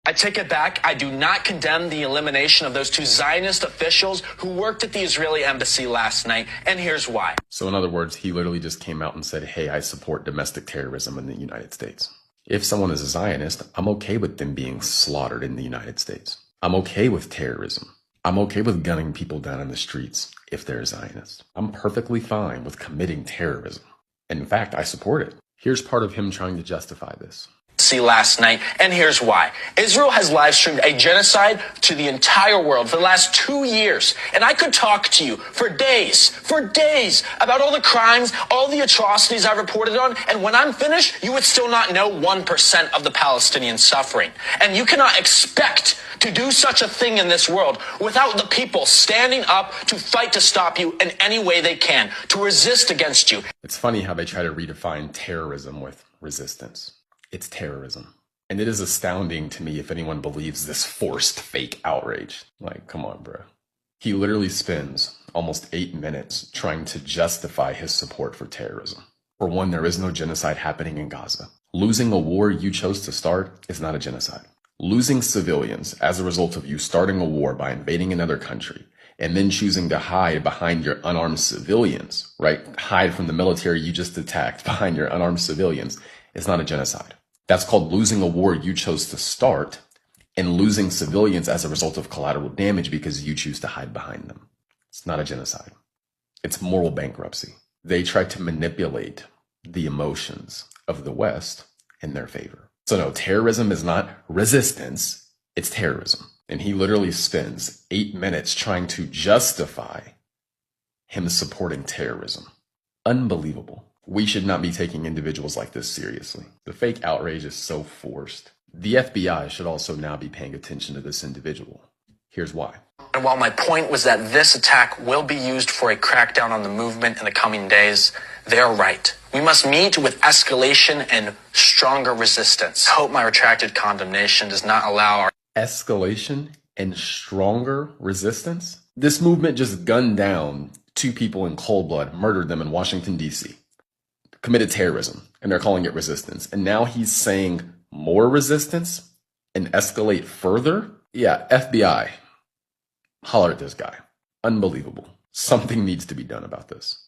I take it back. I do not condemn the elimination of those two Zionist officials who worked at the Israeli embassy last night, and here's why. So in other words, he literally just came out and said, hey, I support domestic terrorism in the United States. If someone is a Zionist, I'm okay with them being slaughtered in the United States. I'm okay with terrorism. I'm okay with gunning people down in the streets if they're a Zionist. I'm perfectly fine with committing terrorism. In fact, I support it. Here's part of him trying to justify this. See last night, and here's why. Israel has live streamed a genocide to the entire world for the last 2 years. And I could talk to you for days about all the crimes, all the atrocities I reported on. And when I'm finished, you would still not know 1% of the Palestinian suffering. And you cannot expect to do such a thing in this world without the people standing up to fight to stop you in any way they can, to resist against you. It's funny how they try to redefine terrorism with resistance. It's terrorism. And it is astounding to me if anyone believes this forced fake outrage. Like, come on, bro. He literally spends almost 8 minutes trying to justify his support for terrorism. For one, there is no genocide happening in Gaza. Losing a war you chose to start is not a genocide. Losing civilians as a result of you starting a war by invading another country and then choosing to hide behind your unarmed civilians, right? Hide from the military you just attacked behind your unarmed civilians is not a genocide. That's called losing a war you chose to start and losing civilians as a result of collateral damage because you choose to hide behind them. It's not a genocide. It's moral bankruptcy. They tried to manipulate the emotions of the West in their favor. So no, terrorism is not resistance, it's terrorism. And he literally spends 8 minutes trying to justify him supporting terrorism. Unbelievable. We should not be taking individuals like this seriously. The fake outrage is so forced. The FBI should also now be paying attention to this individual. Here's why. And while my point was that this attack will be used for a crackdown on the movement in the coming days, they're right. We must meet with escalation and stronger resistance. I hope my retracted condemnation does not allow our escalation and stronger resistance? This movement just gunned down 2 people in cold blood, murdered them in Washington, D.C., committed terrorism, and they're calling it resistance. And now he's saying more resistance and escalate further? Yeah, FBI, holler at this guy. Unbelievable. Something needs to be done about this.